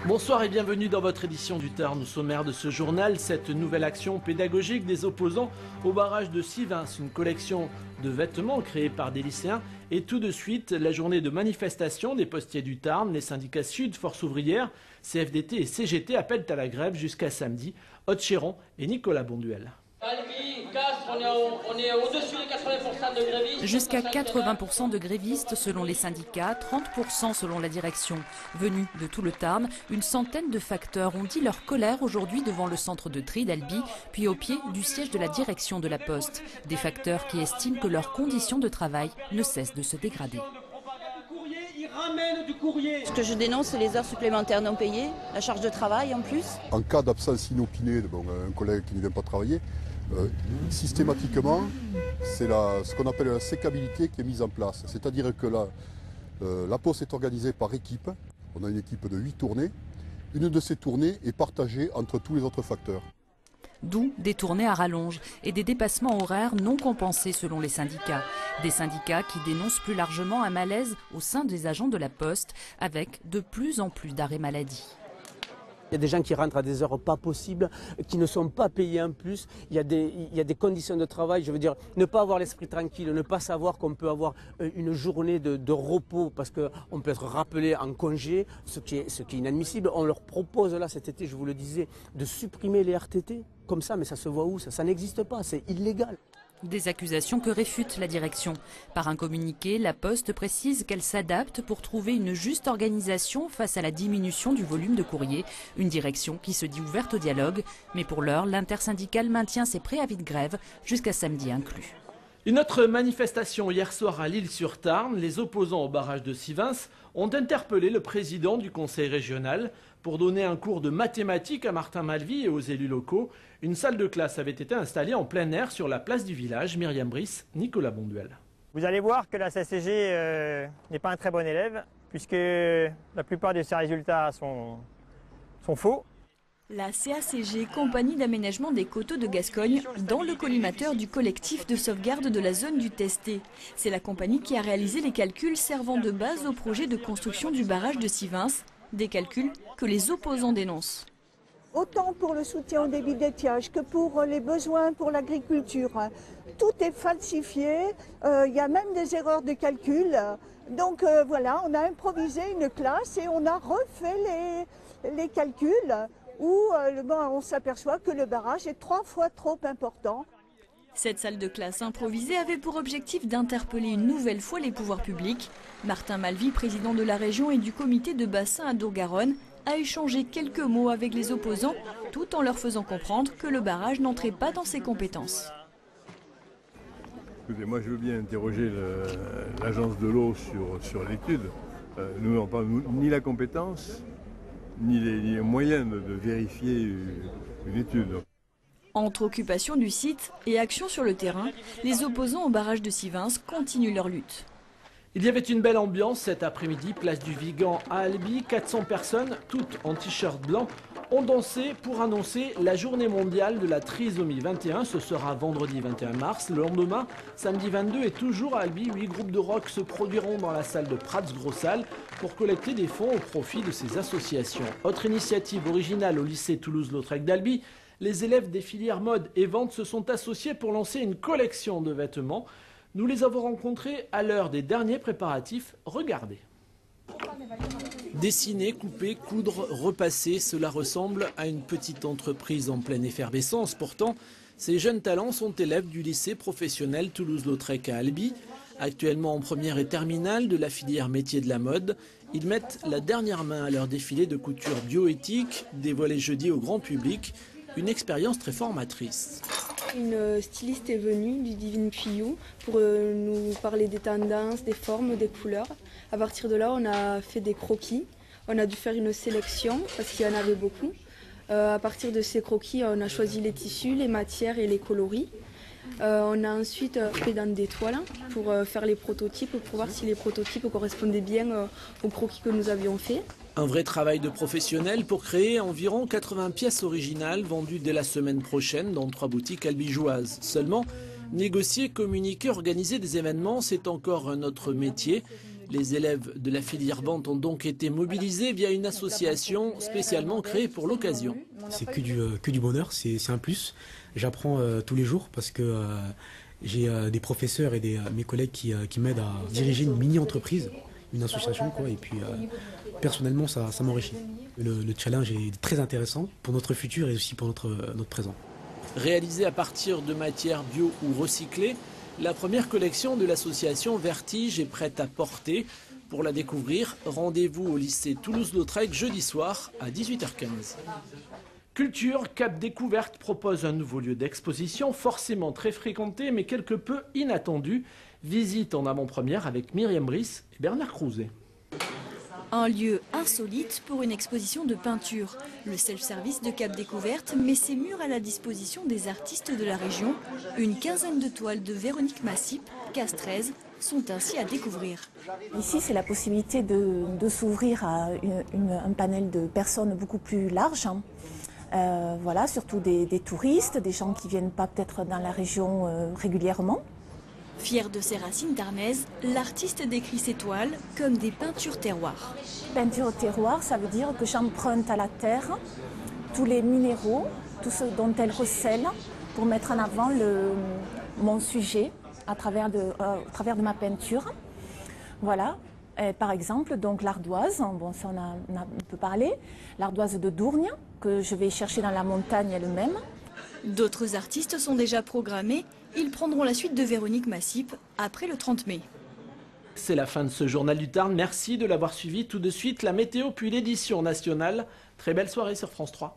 Bonsoir et bienvenue dans votre édition du Tarn. Au sommaire de ce journal, cette nouvelle action pédagogique des opposants au barrage de Sivins, une collection de vêtements créés par des lycéens. Et tout de suite, la journée de manifestation des postiers du Tarn. Les syndicats Sud, Force ouvrière, CFDT et CGT appellent à la grève jusqu'à samedi. Aude Chéron et Nicolas Bonduel. On est au-dessus des 80% de grévistes. Jusqu'à 80% de grévistes selon les syndicats, 30% selon la direction. Venus de tout le Tarn, une centaine de facteurs ont dit leur colère aujourd'hui devant le centre de tri d'Albi, puis au pied du siège de la direction de la Poste. Des facteurs qui estiment que leurs conditions de travail ne cessent de se dégrader. Ce que je dénonce, c'est les heures supplémentaires non payées, la charge de travail en plus. En cas d'absence inopinée, un collègue qui ne vient pas travailler, systématiquement, c'est ce qu'on appelle la sécabilité qui est mise en place. C'est-à-dire que la Poste est organisée par équipe. On a une équipe de 8 tournées. Une de ces tournées est partagée entre tous les autres facteurs. D'où des tournées à rallonge et des dépassements horaires non compensés selon les syndicats. Des syndicats qui dénoncent plus largement un malaise au sein des agents de la Poste avec de plus en plus d'arrêts maladie. Il y a des gens qui rentrent à des heures pas possibles, qui ne sont pas payés en plus. Il y a des conditions de travail, je veux dire, ne pas avoir l'esprit tranquille, ne pas savoir qu'on peut avoir une journée de repos parce qu'on peut être rappelé en congé, ce qui est inadmissible. On leur propose là cet été, je vous le disais, de supprimer les RTT comme ça, mais ça se voit où? Ça n'existe pas, c'est illégal. Des accusations que réfute la direction. Par un communiqué, la Poste précise qu'elle s'adapte pour trouver une juste organisation face à la diminution du volume de courrier. Une direction qui se dit ouverte au dialogue. Mais pour l'heure, l'intersyndicale maintient ses préavis de grève jusqu'à samedi inclus. Une autre manifestation hier soir à L'Isle-sur-Tarn. Les opposants au barrage de Sivins ont interpellé le président du conseil régional pour donner un cours de mathématiques à Martin Malvy et aux élus locaux. Une salle de classe avait été installée en plein air sur la place du village. Myriam Brice, Nicolas Bonduel. Vous allez voir que la CCG n'est pas un très bon élève, puisque la plupart de ses résultats sont faux. La CACG, Compagnie d'aménagement des coteaux de Gascogne, dans le collimateur du collectif de sauvegarde de la zone du Testé. C'est la compagnie qui a réalisé les calculs servant de base au projet de construction du barrage de Sivins, des calculs que les opposants dénoncent. Autant pour le soutien au débit d'étiage que pour les besoins pour l'agriculture. Tout est falsifié, il y a même des erreurs de calcul. Donc voilà, on a improvisé une classe et on a refait les calculs où on s'aperçoit que le barrage est 3 fois trop important. Cette salle de classe improvisée avait pour objectif d'interpeller une nouvelle fois les pouvoirs publics. Martin Malvy, président de la région et du comité de bassin à Dour-Garonne, a échangé quelques mots avec les opposants, tout en leur faisant comprendre que le barrage n'entrait pas dans ses compétences. Écoutez, moi je veux bien interroger l'agence de l'eau sur l'étude. Nous n'avons pas ni la compétence, ni les moyens de vérifier une étude. Entre occupation du site et action sur le terrain, les opposants au barrage de Sivins continuent leur lutte. Il y avait une belle ambiance cet après-midi, place du Vigan à Albi. 400 personnes, toutes en t-shirt blanc, ont dansé pour annoncer la journée mondiale de la trisomie 21. Ce sera vendredi 21 mars. Le lendemain, samedi 22, et toujours à Albi, 8 groupes de rock se produiront dans la salle de Prats-Grossal pour collecter des fonds au profit de ces associations. Autre initiative originale au lycée Toulouse-Lautrec d'Albi, les élèves des filières mode et vente se sont associés pour lancer une collection de vêtements. Nous les avons rencontrés à l'heure des derniers préparatifs. Regardez. Dessiner, couper, coudre, repasser, cela ressemble à une petite entreprise en pleine effervescence. Pourtant, ces jeunes talents sont élèves du lycée professionnel Toulouse-Lautrec à Albi. Actuellement en première et terminale de la filière métier de la mode, ils mettent la dernière main à leur défilé de couture bioéthique, dévoilé jeudi au grand public. Une expérience très formatrice. Une styliste est venue du Divine Puyou pour nous parler des tendances, des formes, des couleurs. À partir de là, on a fait des croquis. On a dû faire une sélection parce qu'il y en avait beaucoup. À partir de ces croquis, on a choisi les tissus, les matières et les coloris. On a ensuite fait dans des toiles pour faire les prototypes, pour voir si les prototypes correspondaient bien aux croquis que nous avions faits. Un vrai travail de professionnel pour créer environ 80 pièces originales vendues dès la semaine prochaine dans 3 boutiques albigeoises. Seulement, négocier, communiquer, organiser des événements, c'est encore un autre métier. Les élèves de la filière vente ont donc été mobilisés via une association spécialement créée pour l'occasion. C'est que du bonheur, c'est un plus. J'apprends tous les jours parce que j'ai des professeurs et mes collègues qui m'aident à diriger une mini-entreprise, une association, quoi. Et puis personnellement, ça m'enrichit. Le challenge est très intéressant pour notre futur et aussi pour notre présent. Réalisée à partir de matières bio ou recyclées, la première collection de l'association Vertige est prête à porter. Pour la découvrir, rendez-vous au lycée Toulouse-Lautrec jeudi soir à 18h15. Culture, Cap Découverte propose un nouveau lieu d'exposition forcément très fréquenté mais quelque peu inattendu. Visite en avant-première avec Myriam Brice et Bernard Crouzet. Un lieu insolite pour une exposition de peinture. Le self-service de Cap Découverte met ses murs à la disposition des artistes de la région. Une quinzaine de toiles de Véronique Massip, Castrez, sont ainsi à découvrir. Ici, c'est la possibilité de s'ouvrir à un panel de personnes beaucoup plus large. Voilà, surtout des touristes, des gens qui ne viennent pas peut-être dans la région régulièrement. Fier de ses racines tarnaises, l'artiste décrit ses toiles comme des peintures terroirs. Peinture terroir, ça veut dire que j'emprunte à la terre tous les minéraux, tout ce dont elle recèle, pour mettre en avant mon sujet à travers de ma peinture. Voilà. Et par exemple, donc l'ardoise, bon, ça on a un peu parlé, l'ardoise de Dourgne, que je vais chercher dans la montagne elle-même. D'autres artistes sont déjà programmés. Ils prendront la suite de Véronique Massip après le 30 mai. C'est la fin de ce journal du Tarn. Merci de l'avoir suivi. Tout de suite, la météo puis l'édition nationale. Très belle soirée sur France 3.